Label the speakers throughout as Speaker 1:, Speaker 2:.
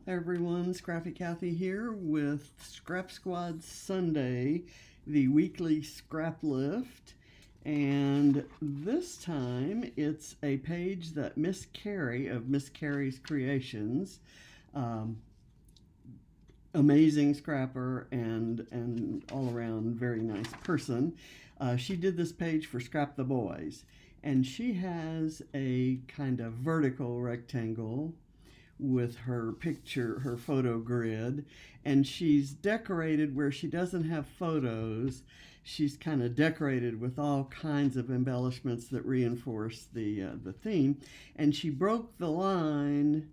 Speaker 1: Hi everyone, Scrappy Kathy here with Scrap Squad Sunday, the weekly scrap lift. And this time it's a page that Miss Carrie of Miss Carrie's Creations, um, amazing scrapper and all around very nice person. She did this page for Scrap the Boys, and she has a kind of vertical rectangle with her picture, her photo grid, and she's decorated where she doesn't have photos. She's kind of decorated with all kinds of embellishments that reinforce the theme, and she broke the line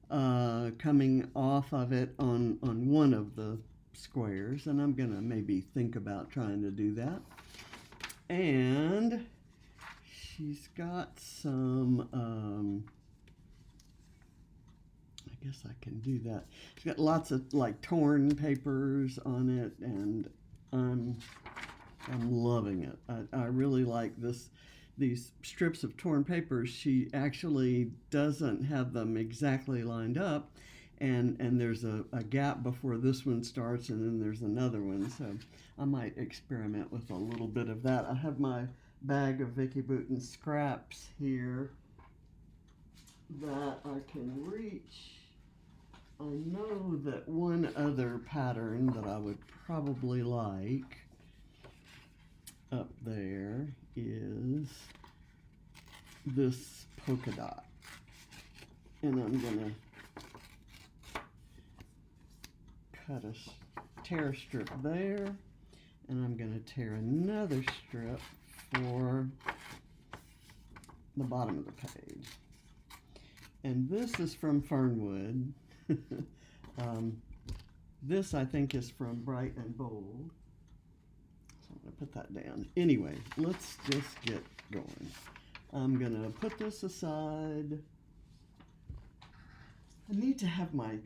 Speaker 1: coming off of it on one of the squares, and I'm gonna maybe think about trying to do that. And she's got some I guess I can do that. She's got lots of like torn papers on it, and I'm loving it. I really like these strips of torn papers. She actually doesn't have them exactly lined up, and there's a gap before this one starts, and then there's another one. So I might experiment with a little bit of that. I have my bag of Vicki Boutin scraps here that I can reach. I know that one other pattern that I would probably like up there is this polka dot. And I'm gonna tear a strip there, and I'm gonna tear another strip for the bottom of the page. And this is from Fernwood. This I think is from Bright and Bold. So I'm going to put that down. Anyway, let's just get going. I'm going to put this aside. I need to have my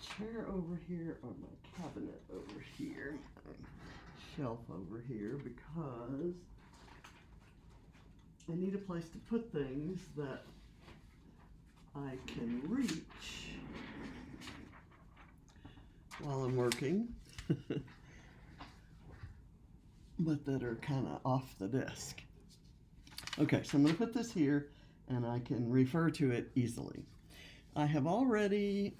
Speaker 1: chair over here, or my cabinet over here, shelf over here, because I need a place to put things that I can reach while I'm working, but that are kind of off the desk. Okay, so I'm going to put this here, and I can refer to it easily. I have already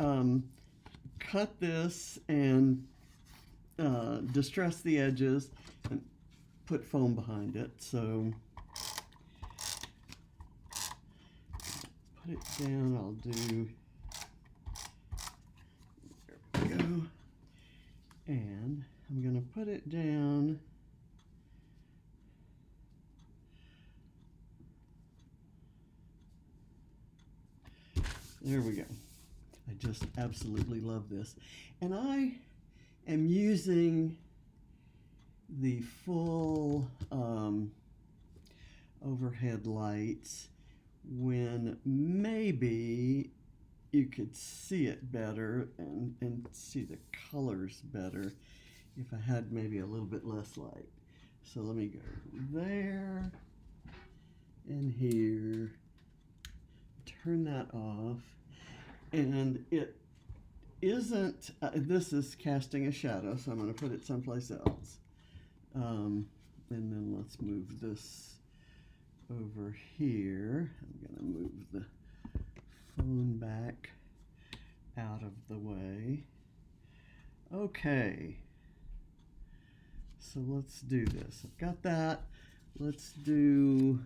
Speaker 1: cut this and distressed the edges and put foam behind it, so put it down. I'll do, there we go, and I'm going to put it down there we go. I just absolutely love this, and I am using the full overhead lights when maybe you could see it better and see the colors better if I had maybe a little bit less light. So let me go there and here, turn that off, and it isn't, this is casting a shadow, so I'm going to put it someplace else. And then let's move this over here. I'm going to move the phone back out of the way. Okay, so let's do this. I've got that. Let's do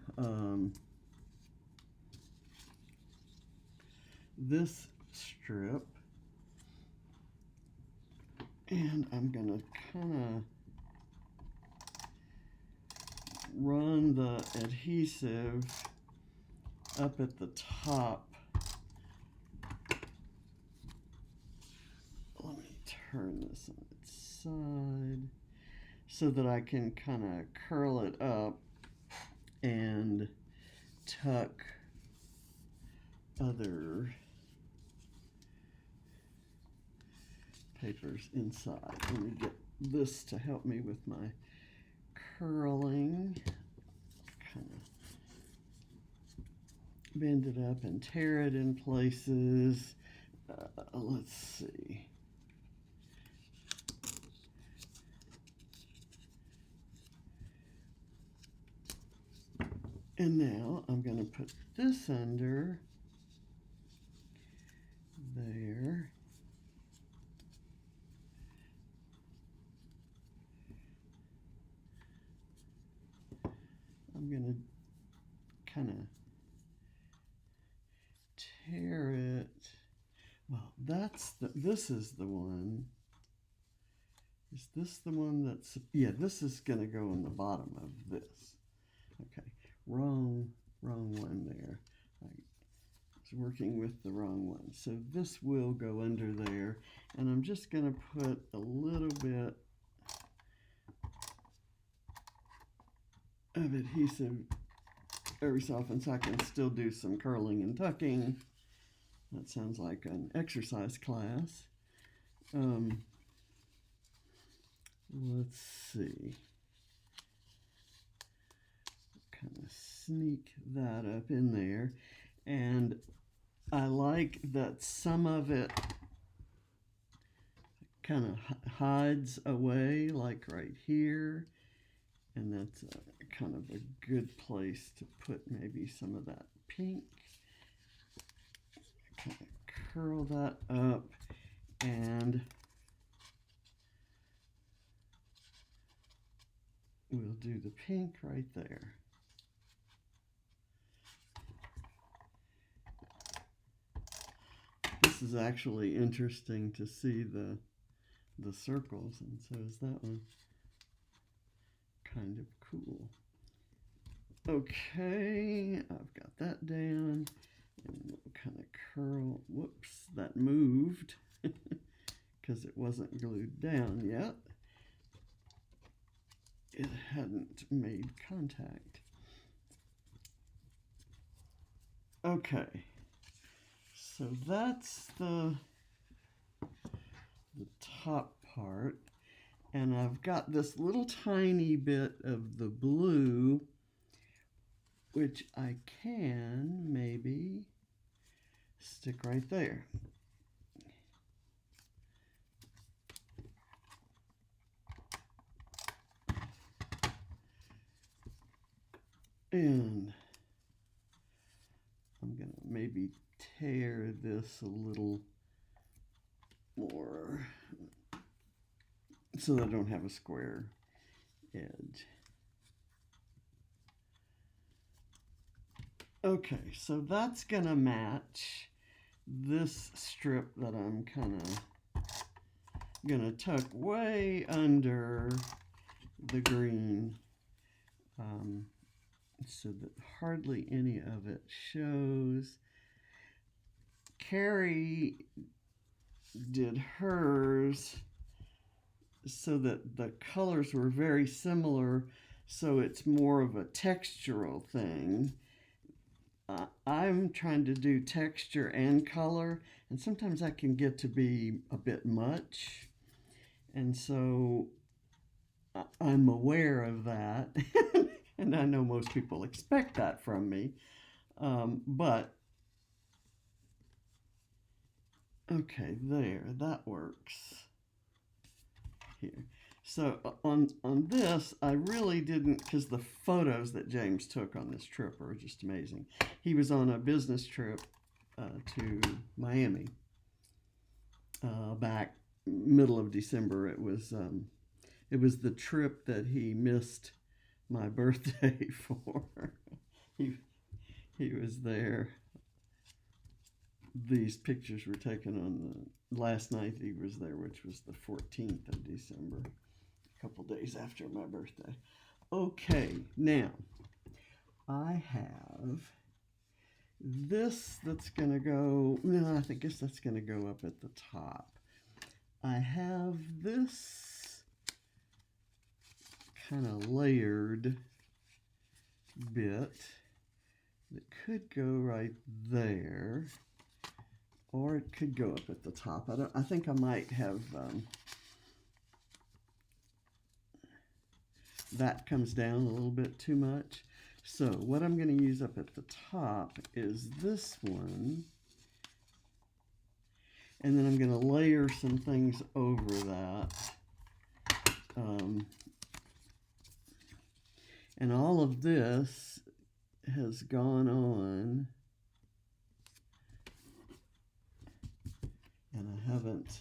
Speaker 1: this strip, and I'm going to kind of run the adhesive up at the top. Let me turn this on its side so that I can kind of curl it up and tuck other papers inside. Let me get this to help me with my curling. Kind of bend it up and tear it in places, let's see. And now I'm going to put this under there. I'm going to kind of tear it. Well, this is the one. Is this the one that's, yeah, this is going to go in the bottom of this. Okay, wrong one there. I was working with the wrong one. So this will go under there, and I'm just going to put a little bit of adhesive every so often so I can still do some curling and tucking. That sounds like an exercise class. Let's see. Kind of sneak that up in there. And I like that some of it kind of hides away, like right here. And that's kind of a good place to put maybe some of that pink. Kind of curl that up, and we'll do the pink right there. This is actually interesting to see the circles, and so is that one. Kind of cool. Okay, I've got that down, and we'll kind of curl. Whoops, that moved because it wasn't glued down yet. It hadn't made contact. Okay, so that's the top part. And I've got this little tiny bit of the blue, which I can maybe stick right there. And I'm going to maybe tear this a little more so that I don't have a square edge. Okay, so that's gonna match this strip that I'm kind of gonna tuck way under the green, so that hardly any of it shows. Carrie did hers so that the colors were very similar, so it's more of a textural thing. I'm trying to do texture and color, and sometimes that can get to be a bit much, and so I'm aware of that. And I know most people expect that from me, but okay, there, that works. Here. So on this, I really didn't, because the photos that James took on this trip are just amazing. He was on a business trip to Miami back middle of December. It was the trip that he missed my birthday for. He was there. These pictures were taken on the last night he was there, which was the 14th of December, a couple days after my birthday. Okay, now I have this that's going to go, no, I guess that's going to go up at the top. I have this kind of layered bit that could go right there, or it could go up at the top. I think I might have that comes down a little bit too much. So what I'm going to use up at the top is this one. And then I'm going to layer some things over that. And all of this has gone on, and I haven't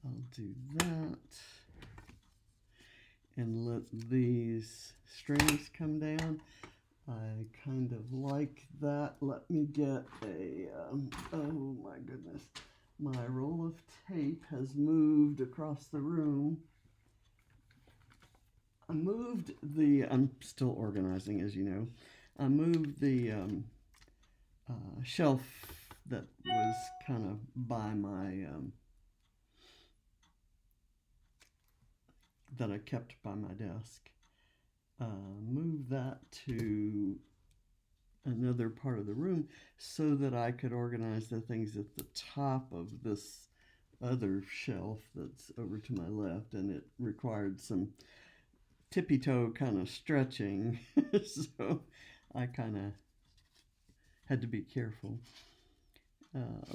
Speaker 1: I'll do that and let these strings come down. I kind of like that. Let me get a, oh my goodness, my roll of tape has moved across the room. I'm still organizing, as you know. I moved the shelf that was kind of by my, that I kept by my desk. Move that to another part of the room so that I could organize the things at the top of this other shelf that's over to my left, and it required some tippy toe kind of stretching so I kind of had to be careful.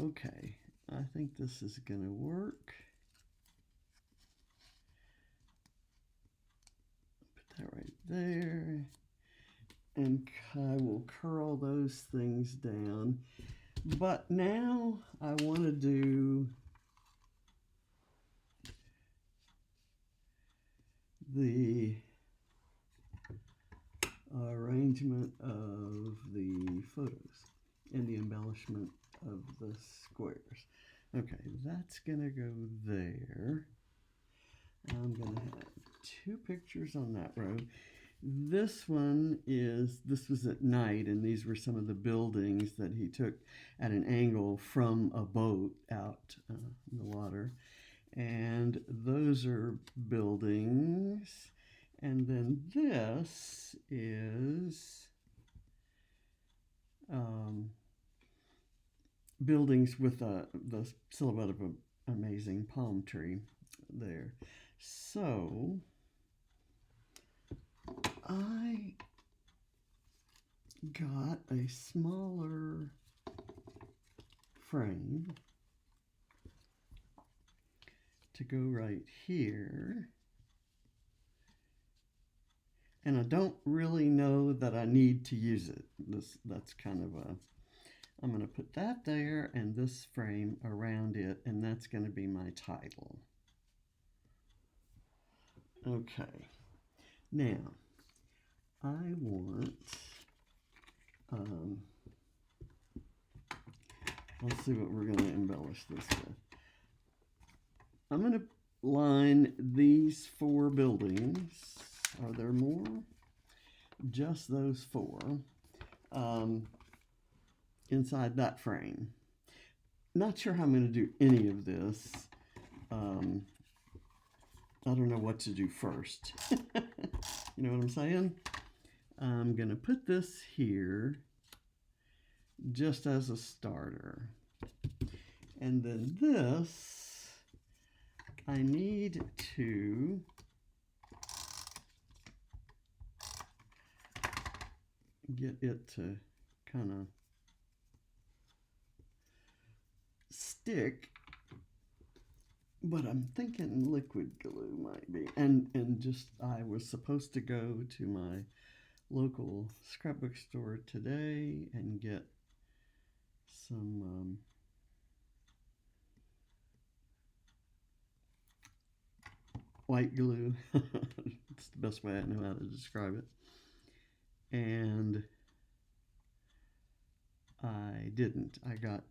Speaker 1: Okay, I think this is gonna work. Put that right there, and I will curl those things down. But now I want to do the arrangement of the photos and the embellishment of the squares. Okay, that's gonna go there. I'm gonna have 2 pictures on that row. This one this was at night, and these were some of the buildings that he took at an angle from a boat out in the water. And those are buildings. And then this is buildings with the silhouette of an amazing palm tree there. So I got a smaller frame to go right here. And I don't really know that I need to use it. That's kind of a, I'm going to put that there and this frame around it, and that's going to be my title. Okay, now I want, let's see what we're going to embellish this with. I'm going to line these 4 buildings. Are there more? Just those 4 inside that frame. Not sure how I'm going to do any of this. I don't know what to do first. You know what I'm saying? I'm going to put this here just as a starter. And then this, I need to get it to kind of stick, but I'm thinking liquid glue might be. And just, I was supposed to go to my local scrapbook store today and get some white glue. It's the best way I know how to describe it. And I didn't. I got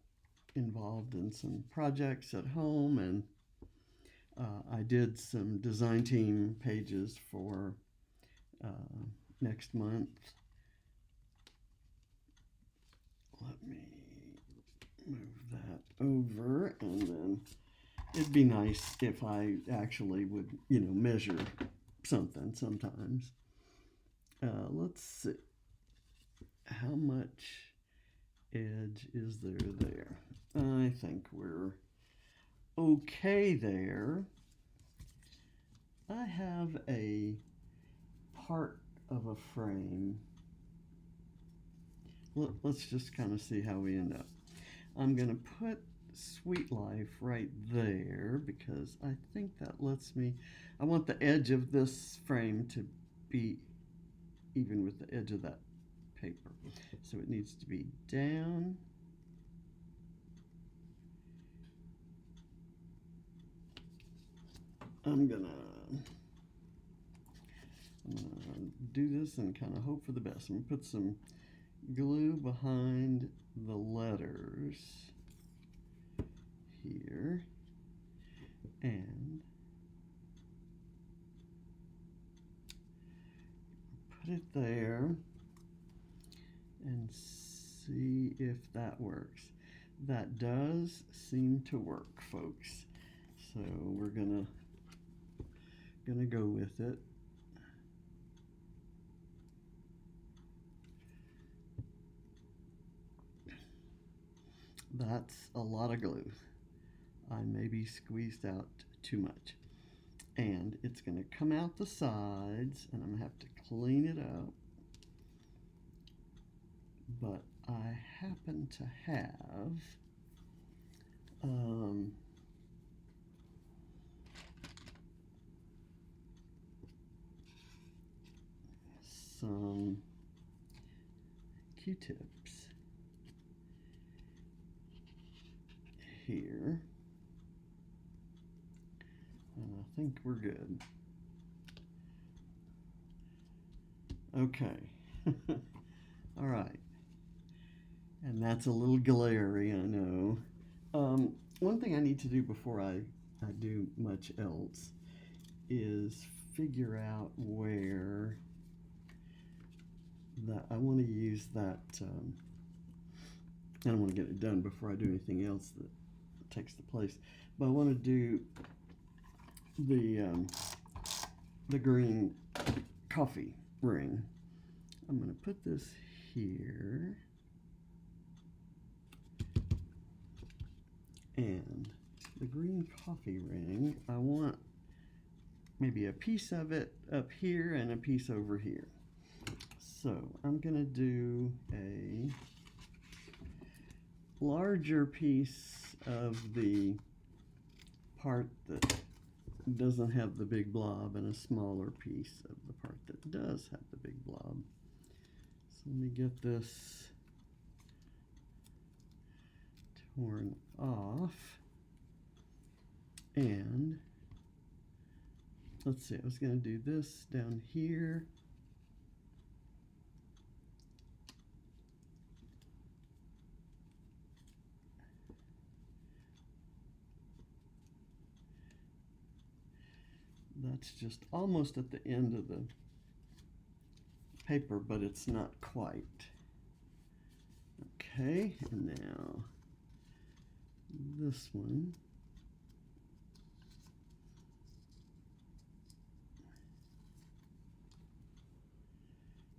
Speaker 1: involved in some projects at home, and I did some design team pages for next month. Let me move that over, and then it'd be nice if I actually would, measure something sometimes. Let's see. How much edge is there? I think we're okay there. I have a part of a frame. Let's just kind of see how we end up. I'm going to put Sweet Life right there because I think that lets me, I want the edge of this frame to be even with the edge of that paper. So it needs to be down. I'm gonna do this and kind of hope for the best. I'm gonna put some glue behind the letters here and put it there and see if that works. That does seem to work, folks. So we're gonna go with it. That's a lot of glue. I maybe squeezed out too much. And it's going to come out the sides, and I'm going to have to clean it up. But I happen to have some Q-tips here, and I think we're good. Okay. All right. And that's a little glary, I know. One thing I need to do before I do much else is figure out where that I want to use that. I don't want to get it done before I do anything else that takes the place. But I want to do the green coffee ring. I'm going to put this here. And the green coffee ring, I want maybe a piece of it up here and a piece over here. So I'm going to do a larger piece of the part that doesn't have the big blob and a smaller piece of the part that does have the big blob. So let me get this torn off, and let's see, I was going to do this down here. That's just almost at the end of the paper, but it's not quite. Okay, and now this one.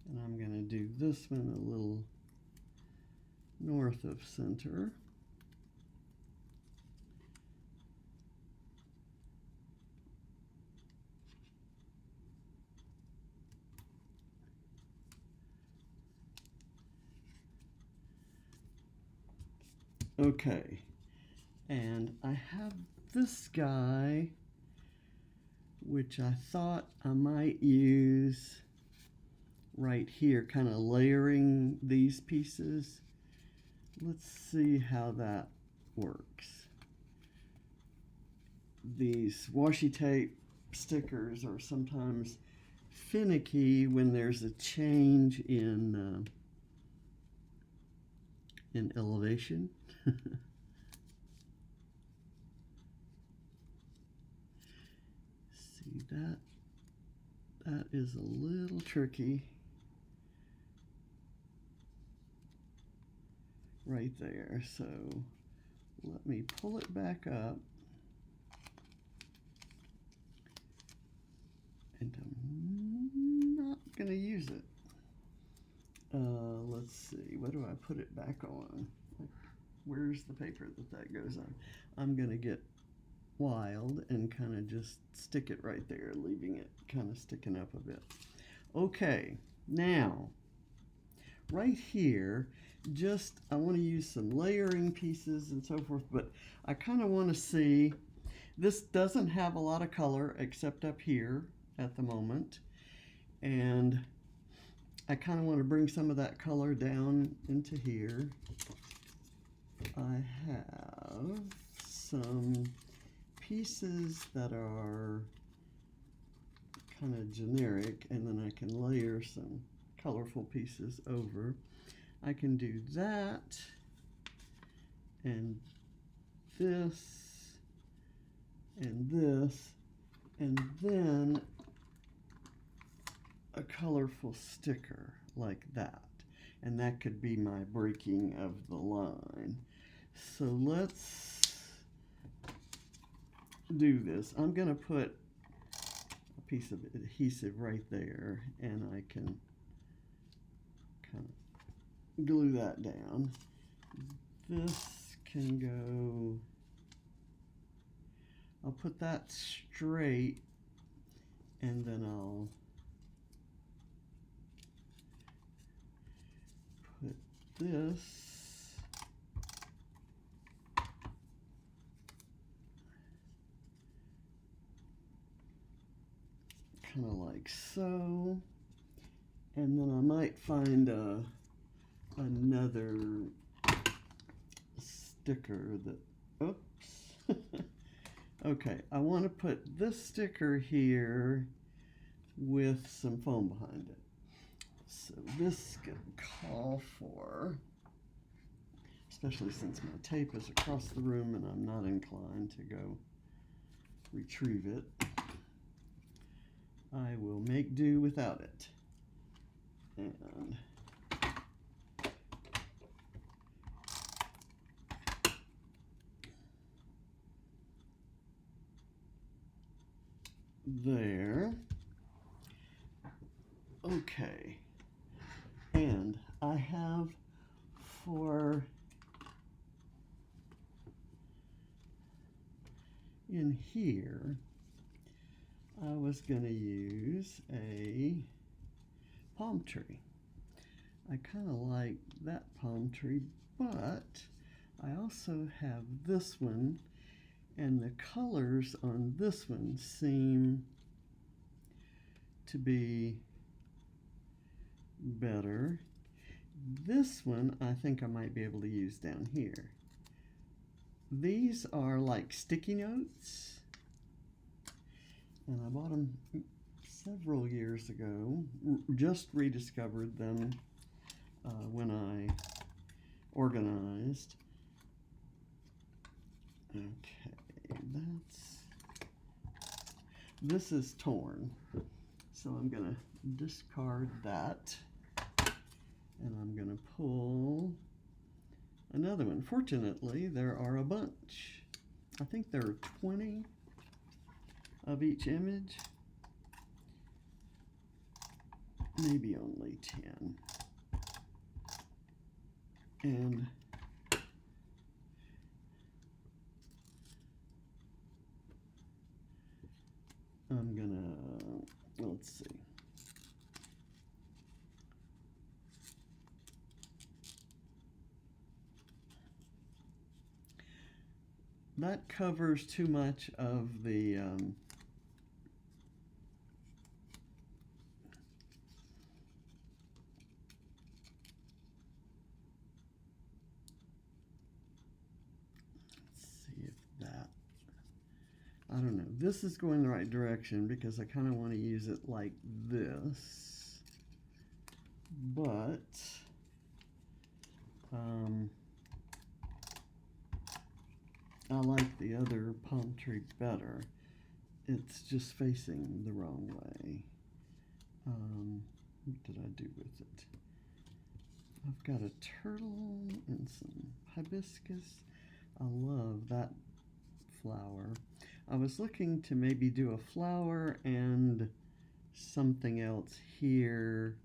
Speaker 1: And I'm going to do this one a little north of center. Okay, and I have this guy, which I thought I might use right here, kind of layering these pieces. Let's see how that works. These washi tape stickers are sometimes finicky when there's a change in elevation. See that? That is a little tricky. Right there. So let me pull it back up. And I'm not going to use it. Let's see. What do I put it back on? Where's the paper that goes on? I'm going to get wild and kind of just stick it right there, leaving it kind of sticking up a bit. Okay, now right here, just I want to use some layering pieces and so forth, but I kind of want to see, this doesn't have a lot of color except up here at the moment, and I kind of want to bring some of that color down into here. I have some pieces that are kind of generic, and then I can layer some colorful pieces over. I can do that, and this, and this, and then a colorful sticker like that. And that could be my breaking of the line. So let's do this. I'm going to put a piece of adhesive right there, and I can kind of glue that down. This can go, I'll put that straight, and then I'll put this kind of like so, and then I might find another sticker that, oops. Okay, I want to put this sticker here with some foam behind it. So this can call for, especially since my tape is across the room and I'm not inclined to go retrieve it, I will make do without it. And there. Okay. And I have for in here, I was going to use a palm tree. I kind of like that palm tree, but I also have this one, and the colors on this one seem to be better. This one I think I might be able to use down here. These are like sticky notes, and I bought them several years ago, just rediscovered them when I organized. Okay, this is torn, so I'm gonna discard that, and I'm gonna pull another one. Fortunately, there are a bunch. I think there are 20 of each image, maybe only 10. And I'm gonna, let's see. That covers too much of the let's see if that, I don't know. This is going the right direction because I kind of want to use it like this, but I like the other palm tree better. It's just facing the wrong way. What did I do with it? I've got a turtle and some hibiscus. I love that flower. I was looking to maybe do a flower and something else here,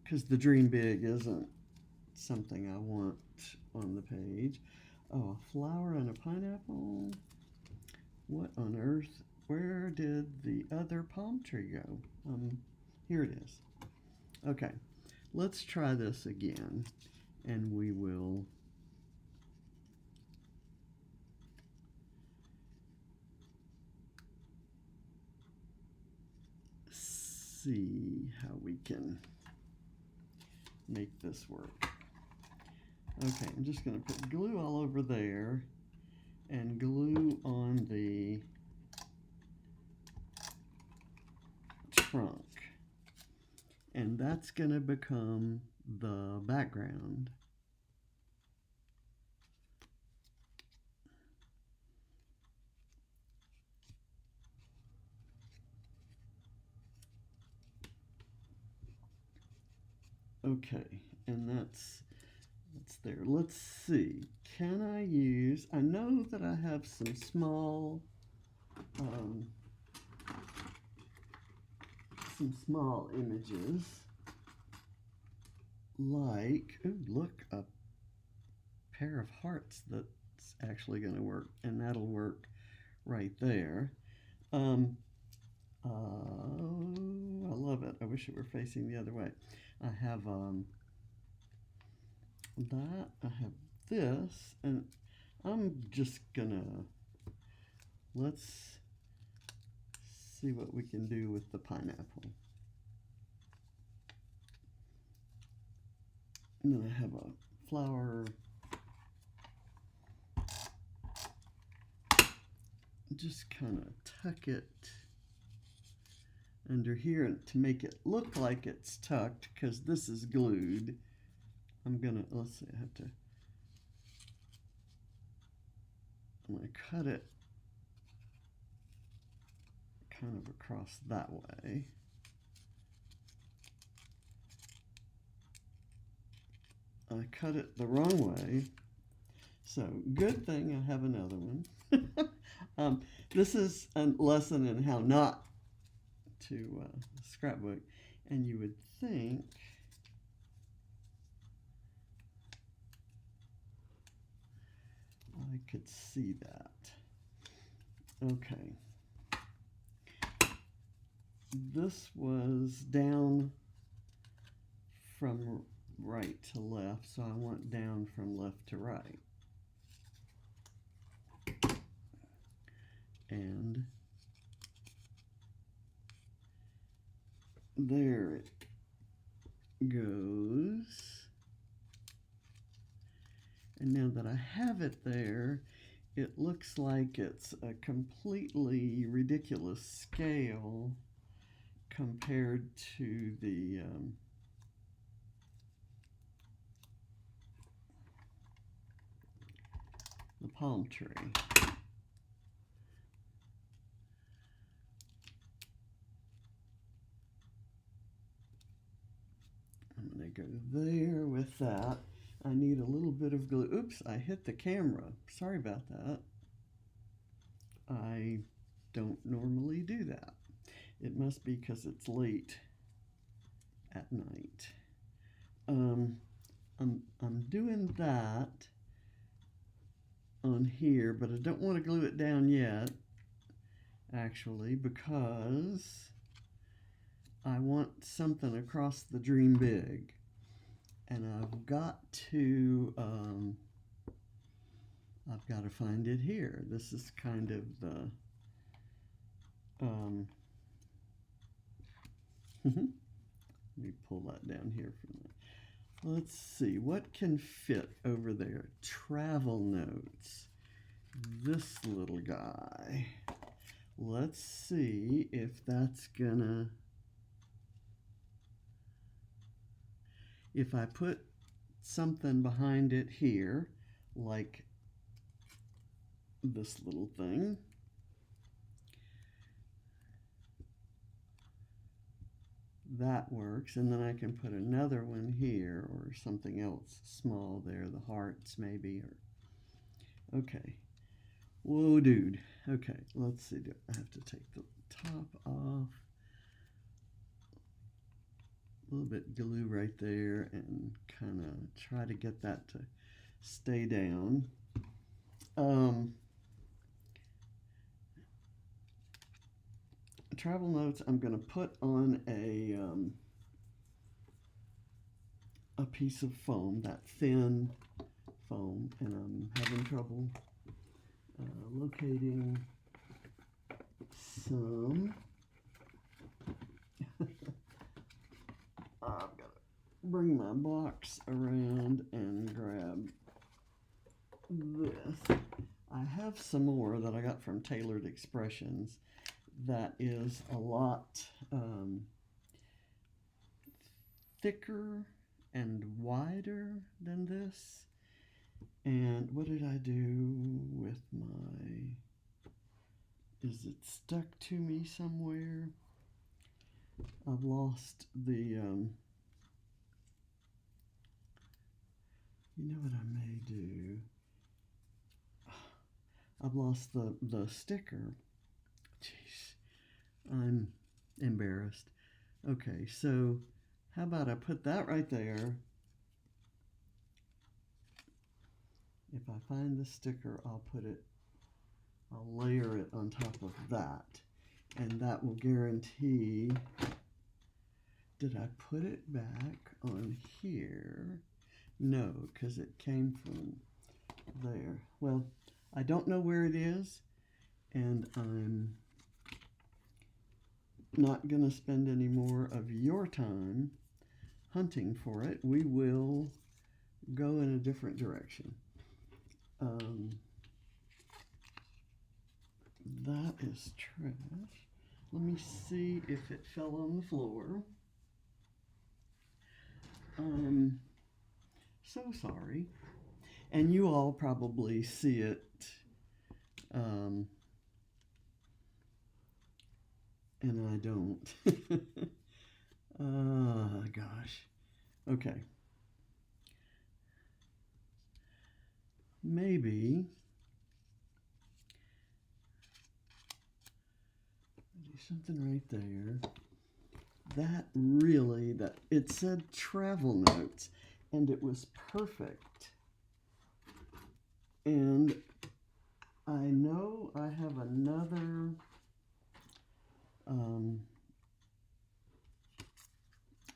Speaker 1: because the dream big isn't something I want on the page. Oh, a flower and a pineapple. What on earth? Where did the other palm tree go? Here it is. Okay, let's try this again, and we will see how we can make this work. Okay, I'm just going to put glue all over there and glue on the trunk. And that's going to become the background. Okay, and that's there. Let's see. Can I use, I know that I have some small images, like, ooh, look, a pair of hearts that's actually going to work, and that'll work right there. I love it. I wish it were facing the other way. I have that, I have this, and I'm just gonna, let's see what we can do with the pineapple. And then I have a flower, just kind of tuck it under here to make it look like it's tucked, because this is glued. I'm gonna, let's see, I'm gonna cut it kind of across that way. I cut it the wrong way, so good thing I have another one. This is a lesson in how not to scrapbook, and you would think I could see that. Okay. This was down from right to left, so I want down from left to right. And there it goes. And now that I have it there, it looks like it's a completely ridiculous scale compared to the palm tree. I'm going to go there with that. I need a little bit of glue. Oops, I hit the camera. Sorry about that. I don't normally do that. It must be because it's late at night. I'm doing that on here, but I don't want to glue it down yet, actually, because I want something across the dream big. And I've got to find it here. This is kind of the let me pull that down here from there. Let's see, what can fit over there? Travel notes. This little guy. Let's see if that's gonna, if I put something behind it here, like this little thing, that works, and then I can put another one here or something else small there, the hearts maybe, or okay. Whoa, dude. Okay, let's see. I have to take the top off. A little bit glue right there and kind of try to get that to stay down. travel notes I'm going to put on a piece of foam, that thin foam, and I'm having trouble locating some. I've got to bring my box around and grab this. I have some more that I got from Tailored Expressions that is a lot thicker and wider than this. And what did I do with my, is it stuck to me somewhere? I've lost the, you know what I may do? I've lost the sticker. Jeez, I'm embarrassed. Okay, so how about I put that right there? If I find the sticker, I'll layer it on top of that. And that will guarantee, did I put it back on here? No, because it came from there. Well, I don't know where it is, and I'm not going to spend any more of your time hunting for it. We will go in a different direction. That is trash. Let me see if it fell on the floor. I'm so sorry. And you all probably see it. And I don't. Oh, gosh. Okay. Maybe do something right there. That really, it said travel notes, and it was perfect. And I know I have another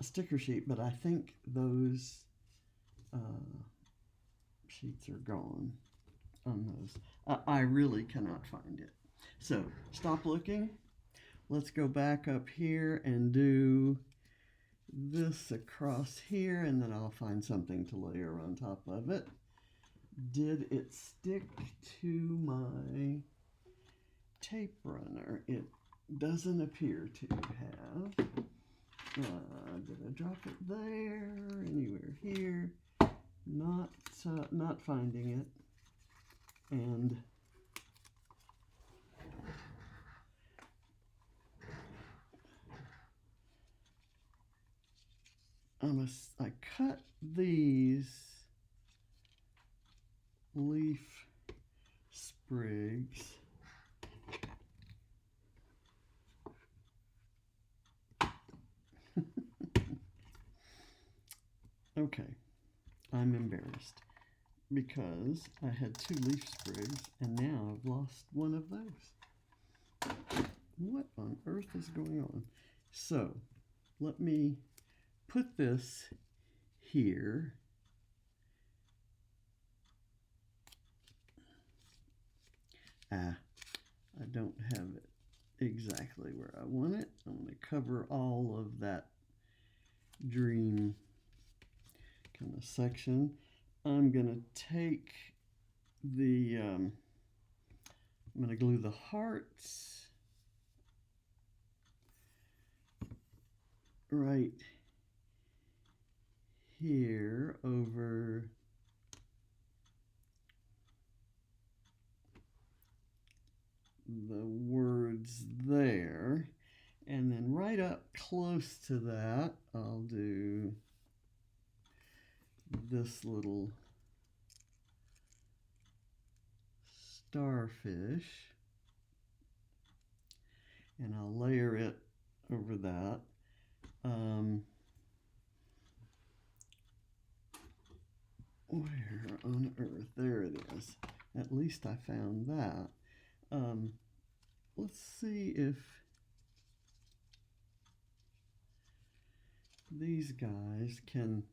Speaker 1: sticker sheet, but I think those sheets are gone on those. I really cannot find it. So stop looking. Let's go back up here and do this across here, and then I'll find something to layer on top of it. Did it stick to my tape runner? It doesn't appear to have. Did I drop it there? Anywhere here? Not finding it. And I cut these leaf sprigs. Okay, I'm embarrassed because I had 2 leaf sprigs and now I've lost one of those. What on earth is going on? So let me put this here. I don't have it exactly where I want it. I'm going to cover all of that dream kind of section. I'm going to take the, I'm going to glue the hearts right here over the words there, and then right up close to that I'll do this little starfish, and I'll layer it over that. Where on earth? There it is. At least I found that. Let's see if these guys can,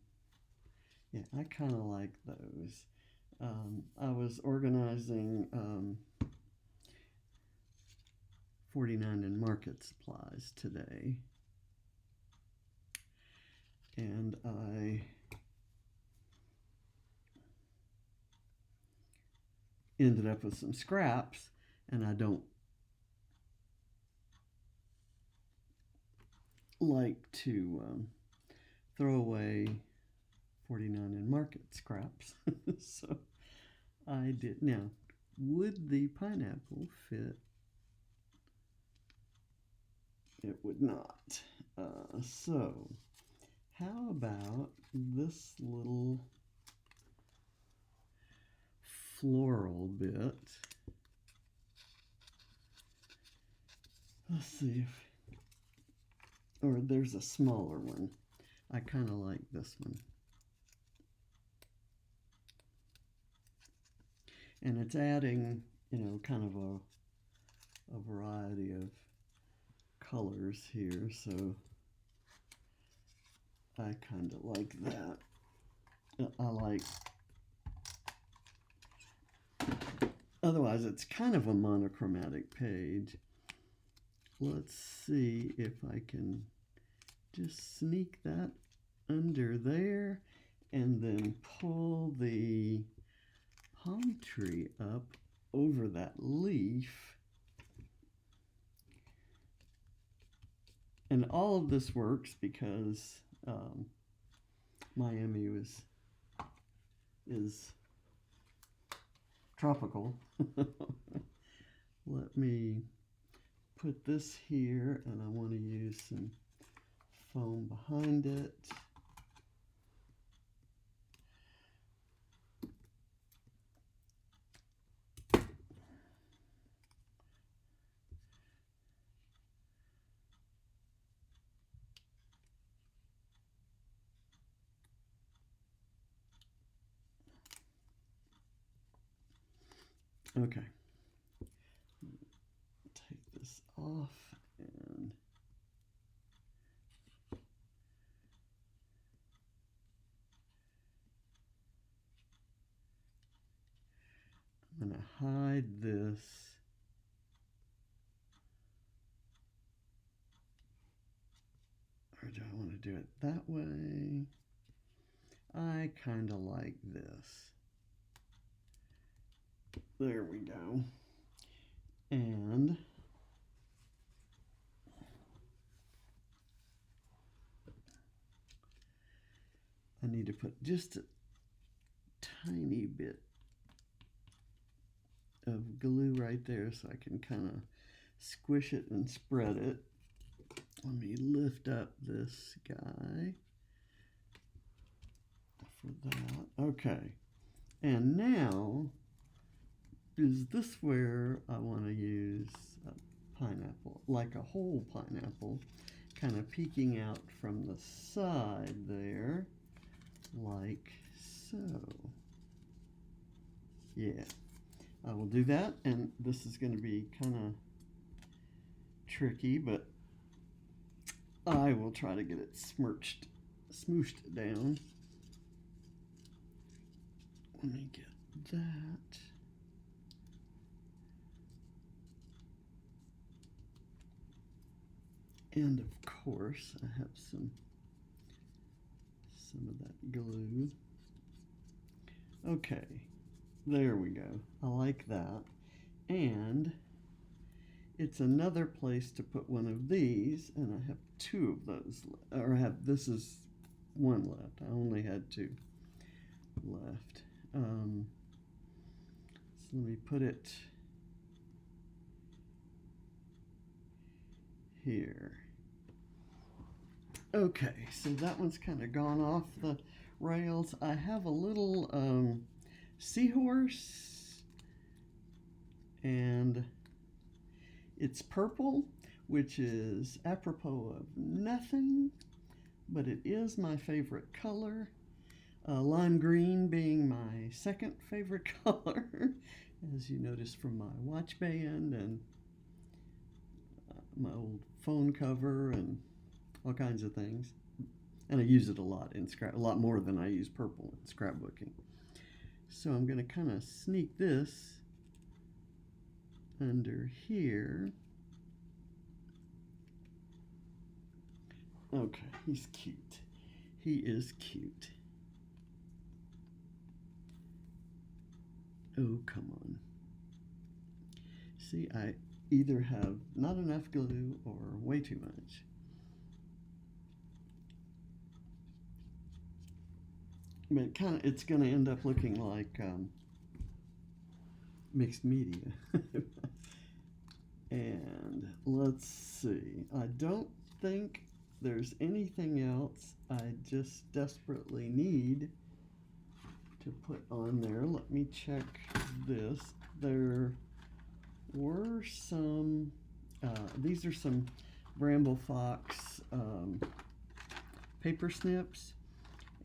Speaker 1: yeah, I kind of like those. I was organizing 49 and Market supplies today, and I ended up with some scraps, and I don't like to throw away 49 and Market scraps. So I did. Now, would the pineapple fit? It would not. So how about this little floral bit? Let's see if, or there's a smaller one. I kind of like this one. And it's adding, kind of a variety of colors here, so I kind of like that. I like, otherwise it's kind of a monochromatic page. Let's see if I can just sneak that under there and then pull the palm tree up over that leaf. And all of this works because Miami is tropical. Let me put this here, and I want to use some foam behind it. Okay, take this off and I'm going to hide this. Or do I want to do it that way? I kind of like this. There we go. And I need to put just a tiny bit of glue right there so I can kind of squish it and spread it. Let me lift up this guy for that. Okay. And now, is this where I want to use a pineapple, like a whole pineapple, kind of peeking out from the side there, like so. Yeah, I will do that, and this is going to be kind of tricky, but I will try to get it smooshed down. Let me get that. And of course, I have some of that glue. Okay, there we go. I like that. And it's another place to put one of these, and I have two of those, or this is one left. I only had two left. So let me put it here. Okay, so that one's kind of gone off the rails. I have a little seahorse, and it's purple, which is apropos of nothing, but it is my favorite color. Lime green being my second favorite color, as you notice from my watch band and my old phone cover and all kinds of things. And I use it a lot in a lot more than I use purple in scrapbooking. So I'm going to kind of sneak this under here. Okay, he's cute. He is cute. Oh, come on. See, I either have not enough glue or way too much. But it's going to end up looking like mixed media. And let's see. I don't think there's anything else I just desperately need to put on there. Let me check this. There were some, these are some Bramble Fox paper snips,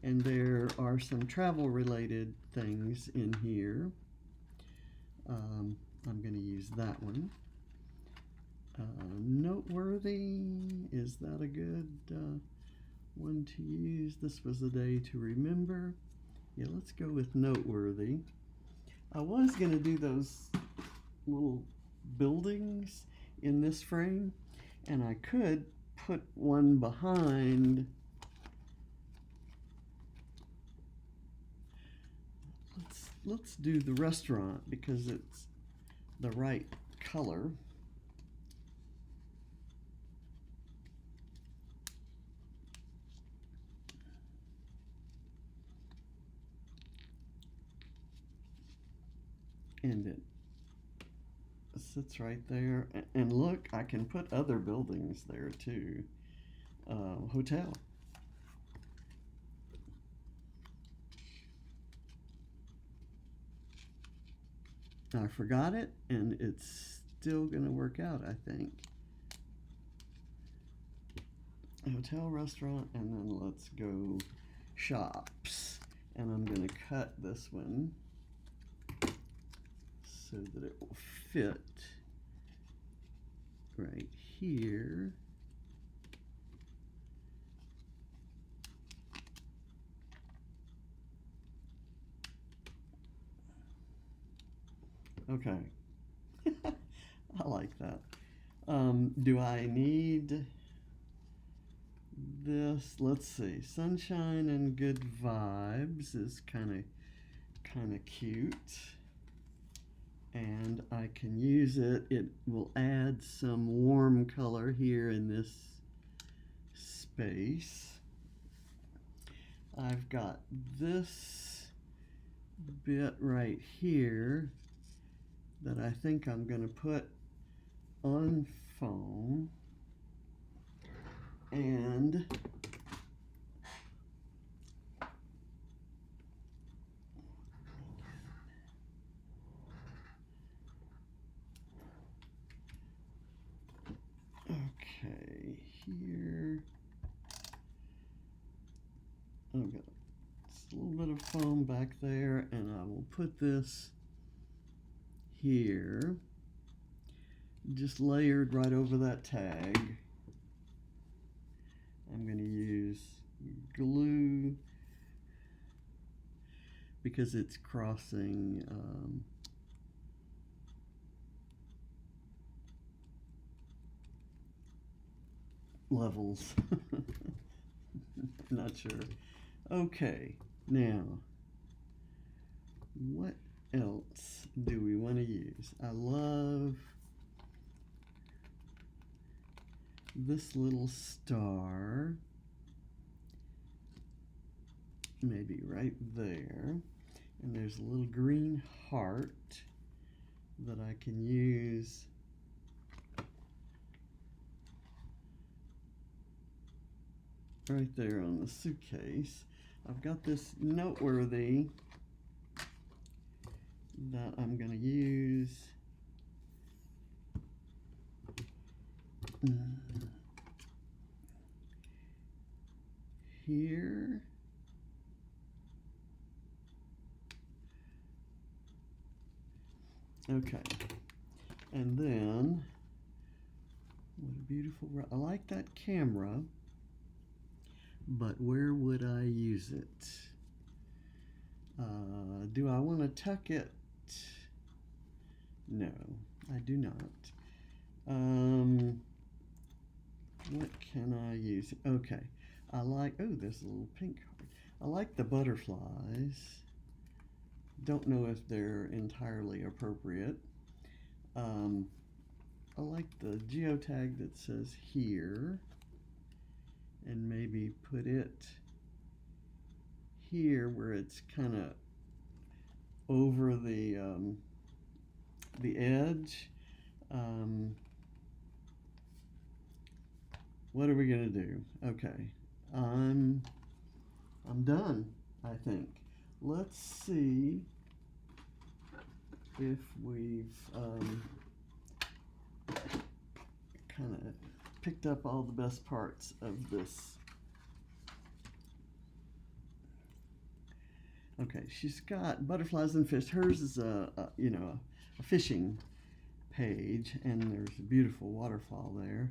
Speaker 1: and there are some travel related things in here. I'm going to use that one. Noteworthy, is that a good one to use? This was a day to remember. Yeah, let's go with noteworthy. I was going to do those little buildings in this frame, and I could put one behind. Let's do the restaurant because it's the right color. And it sits right there. And look, I can put other buildings there too. Hotel. I forgot it, and it's still going to work out, I think. Hotel, restaurant, and then let's go shops. And I'm going to cut this one so that it will fit right here. Okay. I like that. Do I need this? Let's see. Sunshine and good vibes is kind of cute. And I can use it. It will add some warm color here in this space. I've got this bit right here that I think I'm going to put on foam, and okay, here I've got just a little bit of foam back there, and I will put this here, just layered right over that tag. I'm going to use glue because it's crossing levels. Not sure. Okay, now what else do we want to use? I love this little star, maybe right there, and there's a little green heart that I can use right there on the suitcase. I've got this noteworthy that I'm going to use here. Okay, and then what a beautiful, I like that camera. but where would I use it? Do I want to tuck it? No, I do not. What can I use? Okay, I like, oh, there's a little pink card. I like the butterflies. Don't know if they're entirely appropriate. I like the geotag that says here, and maybe put it here where it's kind of over the edge. What are we gonna do? Okay, I'm done, I think. Let's see if we've kind of picked up all the best parts of this. Okay, she's got butterflies and fish. Hers is a fishing page, and there's a beautiful waterfall there.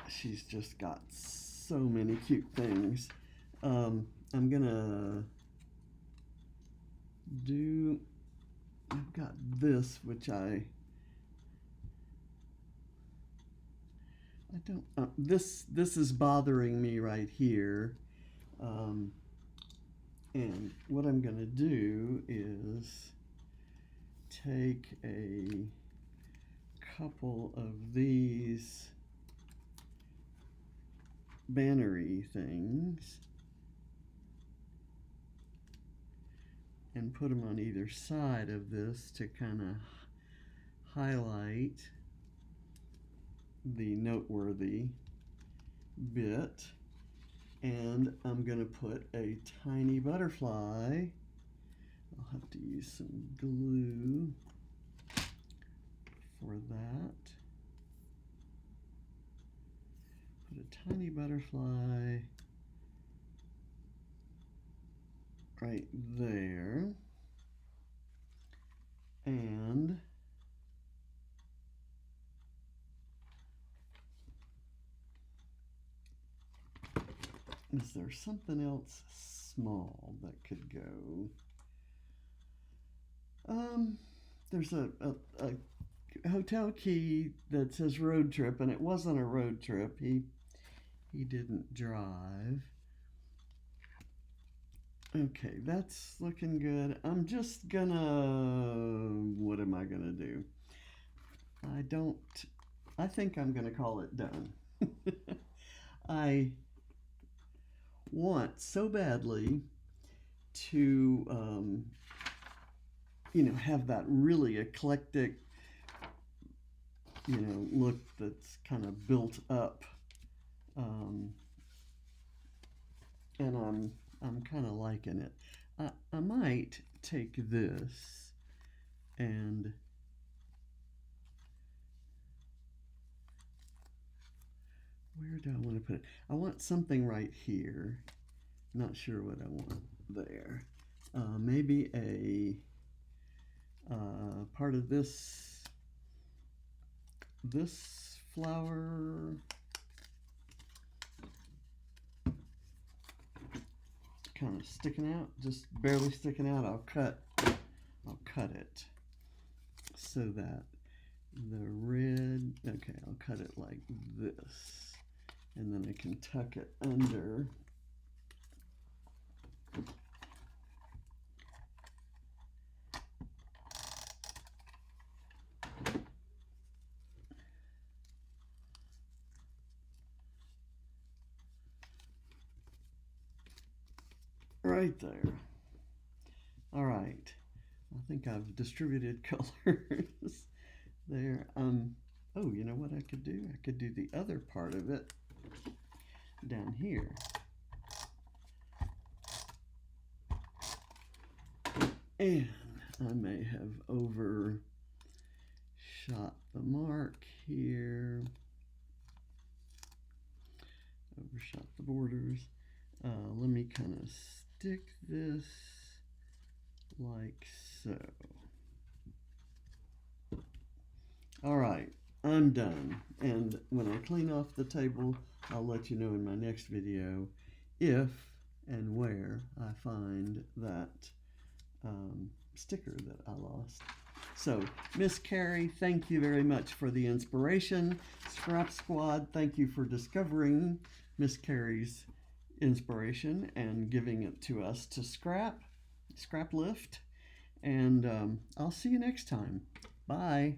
Speaker 1: She's just got so many cute things. I'm gonna do, I've got this, which I don't, this is bothering me right here. And what I'm gonna do is take a couple of these bannery things and put them on either side of this to kind of highlight the noteworthy bit. And I'm going to put a tiny butterfly. I'll have to use some glue for that. Put a tiny butterfly right there. And is there something else small that could go? There's a hotel key that says road trip, and it wasn't a road trip. He didn't drive. Okay, that's looking good. I'm just gonna, what am I gonna do? I think I'm gonna call it done. I want so badly to have that really eclectic look that's kind of built up, and I'm kind of liking it. I might take this and where do I want to put it? I want something right here. Not sure what I want there. Maybe a part of this flower kind of sticking out, just barely sticking out. I'll cut it so that the red, okay, I'll cut it like this, and then I can tuck it under. Right there. All right. I think I've distributed colors there. Oh, you know what I could do? I could do the other part of it down here. And I may have overshot the mark here. Overshot the borders. Let me kind of stick this like so. All right, I'm I'm done. And when I clean off the table, I'll let you know in my next video if and where I find that sticker that I lost. So, Miss Carrie, thank you very much for the inspiration. Scrap Squad, thank you for discovering Miss Carrie's inspiration and giving it to us to scrap lift. And I'll see you next time. Bye.